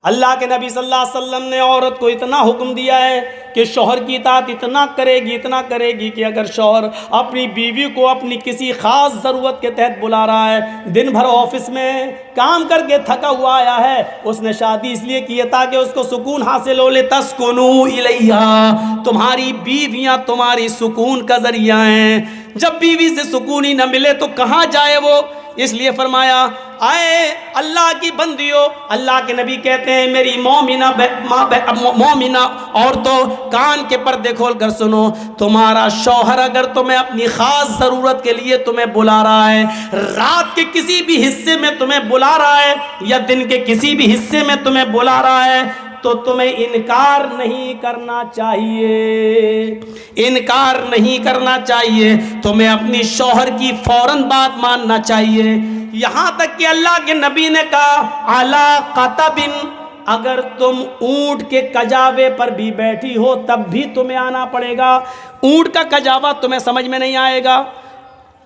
اللہ کے نبی صلی اللہ علیہ وسلم نے عورت کو اتنا حکم دیا ہے کہ شوہر کی اطاعت اتنا کرے گی کہ اگر شوہر اپنی بیوی کو اپنی کسی خاص ضرورت کے تحت بلا رہا ہے، دن بھر آفس میں کام کر کے تھکا ہوا آیا ہے، اس نے شادی اس لیے کی ہے تاکہ اس کو سکون حاصل ہو، لِتَسْكُنُوا إِلَيْهَا، تمہاری بیویاں تمہاری سکون کا ذریعہ ہیں۔ جب بیوی سے سکون ہی نہ ملے تو کہاں جائے وہ؟ اس لیے فرمایا آئے اللہ کی بندیوں، اللہ کے نبی کہتے ہیں میری مومنہ عورتوں کان کے پردے کھول کر سنو، تمہارا شوہر اگر تمہیں اپنی خاص ضرورت کے لیے تمہیں بلا رہا ہے، رات کے کسی بھی حصے میں تمہیں بلا رہا ہے یا دن کے کسی بھی حصے میں تمہیں بلا رہا ہے تو تمہیں انکار نہیں کرنا چاہیے، انکار نہیں کرنا چاہیے، تمہیں اپنی شوہر کی فوراً بات ماننا چاہیے۔ یہاں تک کہ اللہ کے نبی نے کہا علی قطب، اگر تم اونٹ کے کجاوے پر بھی بیٹھی ہو تب بھی تمہیں آنا پڑے گا۔ اونٹ کا کجاوا تمہیں سمجھ میں نہیں آئے گا؟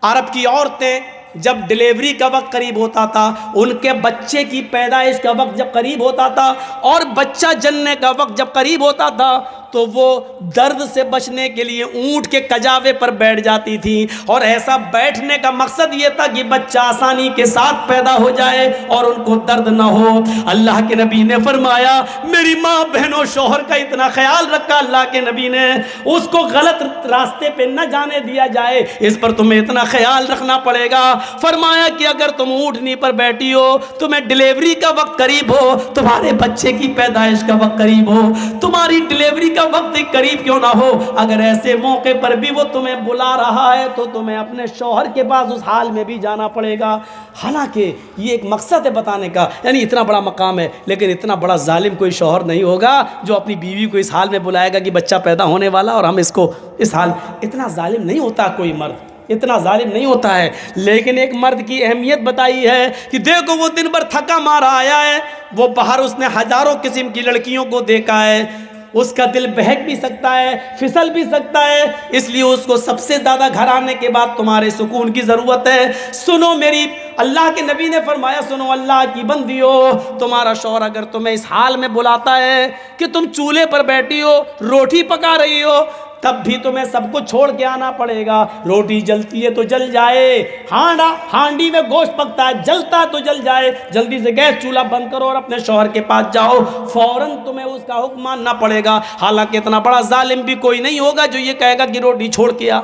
عرب کی عورتیں جب ڈیلیوری کا وقت قریب ہوتا تھا، ان کے بچے کی پیدائش کا وقت جب قریب ہوتا تھا اور بچہ جننے کا وقت جب قریب ہوتا تھا تو وہ درد سے بچنے کے لیے اونٹ کے کجاوے پر بیٹھ جاتی تھی، اور ایسا بیٹھنے کا مقصد یہ تھا کہ بچہ آسانی کے ساتھ پیدا ہو جائے اور ان کو درد نہ ہو۔ اللہ کے نبی نے فرمایا میری ماں بہنوں شوہر کا اتنا خیال رکھا اللہ کے نبی نے، اس کو غلط راستے پہ نہ جانے دیا جائے، اس پر تمہیں اتنا خیال رکھنا پڑے گا۔ فرمایا کہ اگر تم اونٹنی پر بیٹھی ہو، تمہیں ڈیلیوری کا وقت قریب ہو، تمہارے بچے کی پیدائش کا وقت قریب ہو، تمہاری ڈیلیوری کا وقت قریب کیوں نہ ہو، اگر ایسے موقع پر بھی وہ تمہیں بلا رہا ہے تو تمہیں اپنے شوہر کے پاس اس حال میں بھی جانا پڑے گا۔ حالانکہ یہ ایک مقصد ہے بتانے کا، یعنی اتنا بڑا مقام ہے، لیکن اتنا بڑا ظالم کوئی شوہر نہیں ہوگا جو اپنی بیوی کو اس حال میں بلائے گا کہ بچہ پیدا ہونے والا اور ہم اس کو اس حال، اتنا ظالم نہیں ہوتا کوئی مرد، اتنا ظالم نہیں ہوتا ہے۔ لیکن ایک مرد کی اہمیت بتائی ہے کہ دیکھو وہ دن بھر تھکا مارا آیا ہے، وہ باہر اس نے ہزاروں قسم کی لڑکیوں کو دیکھا ہے، اس کا دل بہک بھی سکتا ہے، پھسل بھی سکتا ہے، اس لیے اس کو سب سے زیادہ گھر آنے کے بعد تمہارے سکون کی ضرورت ہے۔ سنو میری، اللہ کے نبی نے فرمایا سنو اللہ کی بندیو، تمہارا شوہر اگر تمہیں اس حال میں بلاتا ہے کہ تم چولہے پر بیٹھی ہو، روٹی پکا رہی ہو، تب بھی تمہیں سب کو چھوڑ کے آنا پڑے گا۔ روٹی جلتی ہے تو جل جائے، ہانڈی میں گوشت پکتا ہے، جلتا ہے تو جل جائے، جلدی سے گیس چولہا بند کرو اور اپنے شوہر کے پاس جاؤ، فوراً تمہیں اس کا حکم ماننا پڑے گا۔ حالانکہ اتنا بڑا ظالم بھی کوئی نہیں ہوگا جو یہ کہے گا کہ روٹی چھوڑ کے آ،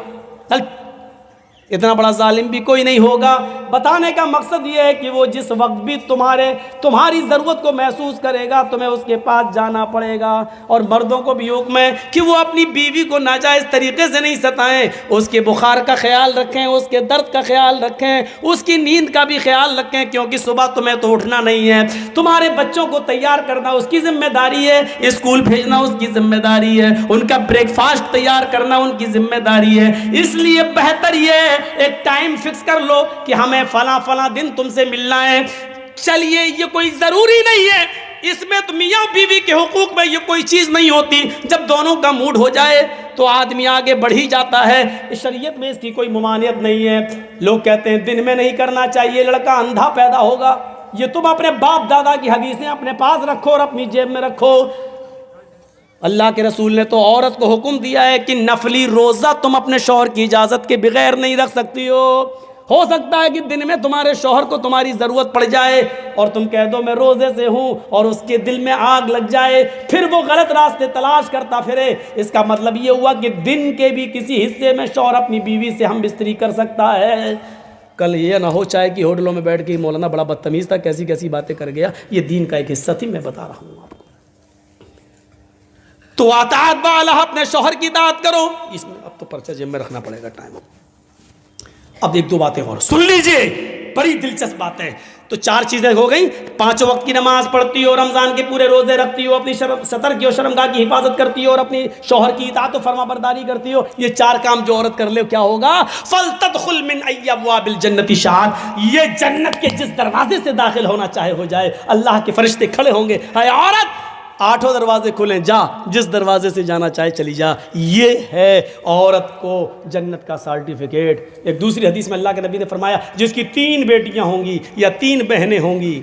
اتنا بڑا ظالم بھی کوئی نہیں ہوگا۔ بتانے کا مقصد یہ ہے کہ وہ جس وقت بھی تمہاری ضرورت کو محسوس کرے گا تمہیں اس کے پاس جانا پڑے گا۔ اور مردوں کو بھی حکم ہے کہ وہ اپنی بیوی کو ناجائز طریقے سے نہیں ستائیں، اس کے بخار کا خیال رکھیں، اس کے درد کا خیال رکھیں، اس کی نیند کا بھی خیال رکھیں، کیونکہ صبح تمہیں تو اٹھنا نہیں ہے، تمہارے بچوں کو تیار کرنا اس کی ذمہ داری ہے، اسکول بھیجنا اس کی ذمہ داری ہے، ان کا بریک فاسٹ تیار کرنا ان کی ذمہ داری ہے۔ اس لیے بہتر یہ ہے ایک ٹائم فکس کر لو کہ ہمیں فلاں دن تم سے ملنا ہے۔ چلیے یہ کوئی ضروری نہیں ہے، اس میں تو میاں بیوی کے حقوق میں یہ کوئی چیز نہیں ہوتی، جب دونوں کا موڈ ہو جائے تو آدمی آگے بڑھ ہی جاتا ہے، شریعت میں اس کی کوئی ممانعت نہیں ہے۔ لوگ کہتے ہیں دن میں نہیں کرنا چاہیے، لڑکا اندھا پیدا ہوگا، یہ تم اپنے باپ دادا کی حدیثیں اپنے پاس رکھو اور اپنی جیب میں رکھو۔ اللہ کے رسول نے تو عورت کو حکم دیا ہے کہ نفلی روزہ تم اپنے شوہر کی اجازت کے بغیر نہیں رکھ سکتی ہو سکتا ہے کہ دن میں تمہارے شوہر کو تمہاری ضرورت پڑ جائے اور تم کہہ دو میں روزے سے ہوں اور اس کے دل میں آگ لگ جائے، پھر وہ غلط راستے تلاش کرتا پھرے۔ اس کا مطلب یہ ہوا کہ دن کے بھی کسی حصے میں شوہر اپنی بیوی سے ہم بستری کر سکتا ہے۔ کل یہ نہ ہو چاہے کہ ہوٹلوں میں بیٹھ کے مولانا بڑا بدتمیز تھا، کیسی باتیں کر گیا، یہ دین کا ایک حصہ تھی، میں بتا رہا ہوں آپ کو۔ تو اطاعت با اللہ، اپنے شوہر کی اطاعت کرو۔ اس میں اب تو پرچہ جیب میں رکھنا پڑے گا، ٹائم۔ اب ایک دو باتیں اور سن لیجئے، بڑی دلچسپ بات ہے۔ تو 4 چیزیں ہو گئیں، 5 وقت کی نماز پڑھتی ہو، رمضان کے پورے روزے رکھتی ہو، اپنی ستر کی اور شرمگاہ کی حفاظت کرتی ہو اور اپنی شوہر کی اطاعت و فرما برداری کرتی ہو، یہ 4 کام جو عورت کر لے کیا ہوگا؟ فَلْتَدْخُلْ مِنْ أَيِّ أَبْوَابِ الْجَنَّةِ شَاءَتْ، یہ جنت کے جس دروازے سے داخل ہونا چاہے ہو جائے، اللہ کے فرشتے کھڑے ہوں گے، اے عورت 8 دروازے کھلیں، جا جس دروازے سے جانا چاہے چلی جا۔ یہ ہے عورت کو جنت کا سرٹیفکیٹ۔ ایک دوسری حدیث میں اللہ کے نبی نے فرمایا جس کی 3 بیٹیاں ہوں گی یا 3 بہنیں ہوں گی،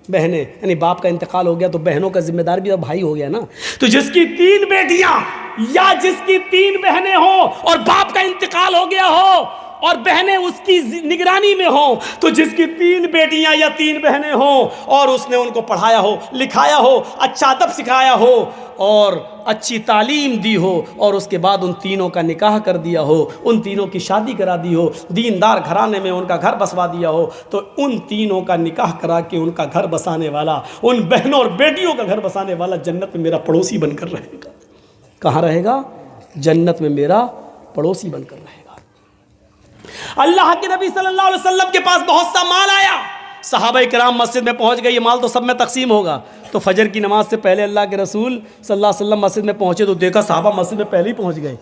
بہنیں، یعنی باپ کا انتقال ہو گیا تو بہنوں کا ذمہ دار بھی تو بھائی ہو گیا نا. تو جس کی 3 بیٹیاں یا جس کی 3 بہنیں ہوں اور باپ کا انتقال ہو گیا ہو اور بہنیں اس کی نگرانی میں ہوں، تو جس کی 3 بیٹیاں یا 3 بہنیں ہوں اور اس نے ان کو پڑھایا ہو، لکھایا ہو، اچھا ادب سکھایا ہو اور اچھی تعلیم دی ہو اور اس کے بعد ان تینوں کا نکاح کر دیا ہو، ان تینوں کی شادی کرا دی ہو، دیندار گھرانے میں ان کا گھر بسوا دیا ہو، تو ان تینوں کا نکاح کرا کے ان کا گھر بسانے والا، ان بہنوں اور بیٹیوں کا گھر بسانے والا جنت میں میرا پڑوسی بن کر رہے گا. کہاں رہے گا؟ جنت میں میرا پڑوسی بن کر رہے گا. اللہ کے نبی صلی اللہ علیہ وسلم کے پاس بہت سا مال آیا، صحابہ کرام مسجد میں پہنچ گئے، یہ مال تو سب میں تقسیم ہوگا. تو فجر کی نماز سے پہلے اللہ کے رسول صلی اللہ علیہ وسلم مسجد میں پہنچے تو دیکھا صحابہ مسجد میں پہلے ہی پہنچ گئے.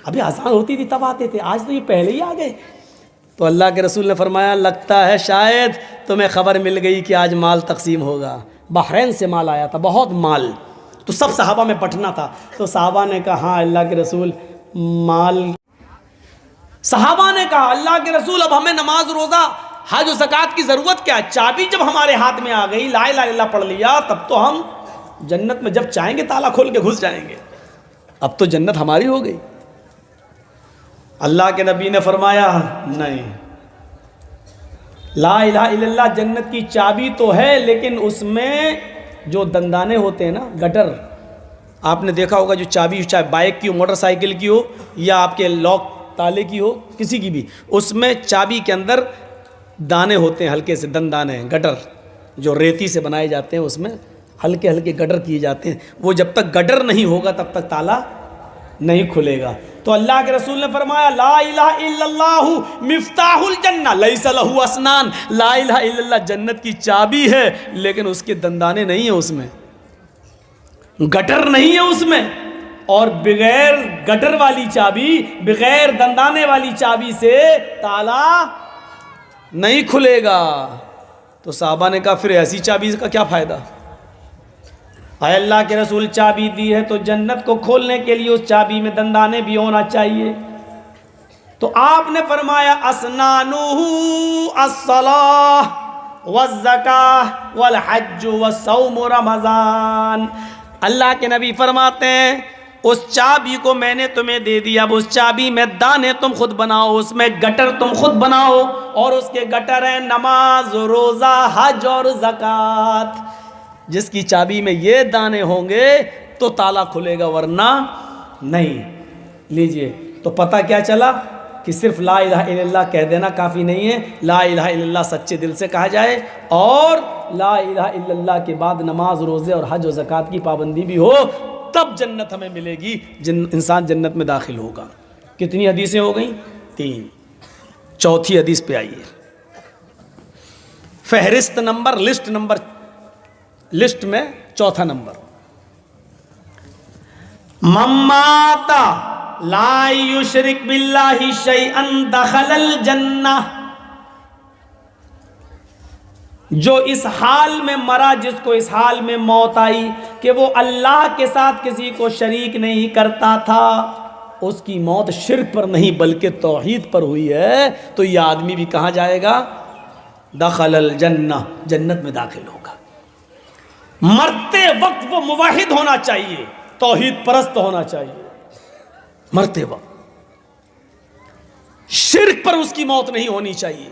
ابھی اذان ہوتی تھی تب آتے تھے، آج تو یہ پہلے ہی آ گئے. تو اللہ کے رسول نے فرمایا لگتا ہے شاید تمہیں خبر مل گئی کہ آج مال تقسیم ہوگا. بحرین سے مال آیا تھا، بہت مال، تو سب صحابہ میں بٹنا تھا. تو صحابہ نے کہا ہاں اللہ کے رسول مال. صحابہ نے کہا اللہ کے رسول اب ہمیں نماز روزہ حج و زکوٰۃ کی ضرورت کیا؟ چابی جب ہمارے ہاتھ میں آ گئی، لا الہ الا اللہ پڑھ لیا، تب تو ہم جنت میں جب چاہیں گے تالا کھول کے گھس جائیں گے. اب تو جنت ہماری ہو گئی. اللہ کے نبی نے فرمایا نہیں، لا الہ الا اللہ جنت کی چابی تو ہے، لیکن اس میں جو دندانے ہوتے ہیں نا، گٹر، آپ نے دیکھا ہوگا جو چابی چاہے بائک کی ہو، موٹر سائیکل کی ہو یا آپ کے لاک تالے کی ہو، کسی کی بھی، اس میں چابی کے اندر دانے ہوتے ہیں، ہلکے سے دندانے ہیں، گٹر جو ریتی سے بنائے جاتے ہیں، اس میں ہلکے ہلکے گٹر کیے جاتے ہیں. وہ جب تک گٹر نہیں ہوگا تب تک تالا نہیں کھلے گا. تو اللہ کے رسول نے فرمایا لا الہ الا اللہ مفتاح الجنہ لیس لہ اسنان، لا الہ الا اللہ جنت کی چابی ہے لیکن اس کے دندانے نہیں ہیں، اس میں گٹر نہیں ہے اس میں. اور بغیر گٹر والی چابی، بغیر دندانے والی چابی سے تالا نہیں کھلے گا. تو صحابہ نے کہا پھر ایسی چابی کا کیا فائدہ؟ اے اللہ کے رسول چابی دی ہے تو جنت کو کھولنے کے لیے اس چابی میں دندانے بھی ہونا چاہیے. تو آپ نے فرمایا اسنانہ الصلاۃ والزکاۃ والحج والصوم رمضان. اللہ کے نبی فرماتے ہیں اس چابی کو میں نے تمہیں دے دیا، اب اس چابی میں دانے تم خود بناؤ، اس میں گٹر تم خود بناؤ، اور اس کے گٹر ہیں نماز، روزہ، حج اور زکوٰۃ. جس کی چابی میں یہ دانے ہوں گے تو تالا کھلے گا، ورنہ نہیں. لیجئے تو پتہ کیا چلا کہ صرف لا الہ الا اللہ کہہ دینا کافی نہیں ہے، لا الہ الا اللہ سچے دل سے کہا جائے اور لا الہ الا اللہ کے بعد نماز، روزے اور حج و زکوٰۃ کی پابندی بھی ہو، تب جنت ہمیں ملے گی، انسان جنت میں داخل ہوگا. کتنی حدیثیں ہو گئیں؟ 3. چوتھی حدیث پہ آئیے. فہرست نمبر، لسٹ میں چوتھا نمبر، من مات لا یشرک باللہ شیئا دخل الجنہ. جو اس حال میں مرا، جس کو اس حال میں موت آئی کہ وہ اللہ کے ساتھ کسی کو شریک نہیں کرتا تھا، اس کی موت شرک پر نہیں بلکہ توحید پر ہوئی ہے، تو یہ آدمی بھی کہاں جائے گا؟ دخل الجنہ، جنت میں داخل ہوگا. مرتے وقت وہ موحد ہونا چاہیے، توحید پرست ہونا چاہیے. مرتے وقت شرک پر اس کی موت نہیں ہونی چاہیے.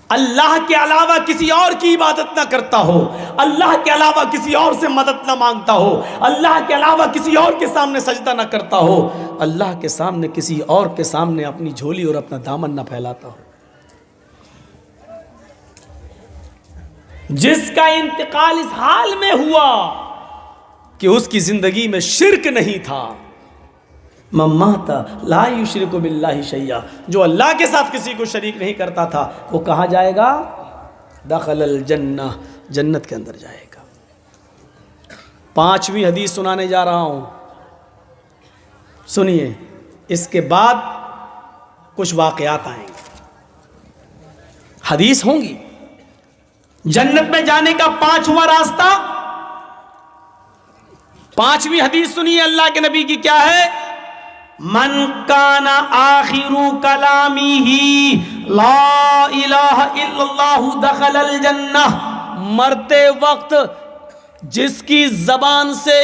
اللہ کے علاوہ کسی اور کی عبادت نہ کرتا ہو، اللہ کے علاوہ کسی اور سے مدد نہ مانگتا ہو، اللہ کے علاوہ کسی اور کے سامنے سجدہ نہ کرتا ہو، اللہ کے سامنے کسی اور کے سامنے اپنی جھولی اور اپنا دامن نہ پھیلاتا ہو. جس کا انتقال اس حال میں ہوا کہ اس کی زندگی میں شرک نہیں تھا، من مات لا یشرک باللہ شیئا، جو اللہ کے ساتھ کسی کو شریک نہیں کرتا تھا، وہ کہاں جائے گا؟ دخل الجنہ، جنت کے اندر جائے گا. 5ویں حدیث سنانے جا رہا ہوں، سنیے. اس کے بعد کچھ واقعات آئیں گے، حدیث ہوں گی. جنت میں جانے کا 5واں راستہ، 5ویں حدیث سنیے اللہ کے نبی کی کیا ہے؟ من کان آخر کلامہ لا الہ الا اللہ دخل الجنہ مرتے وقت جس کی زبان سے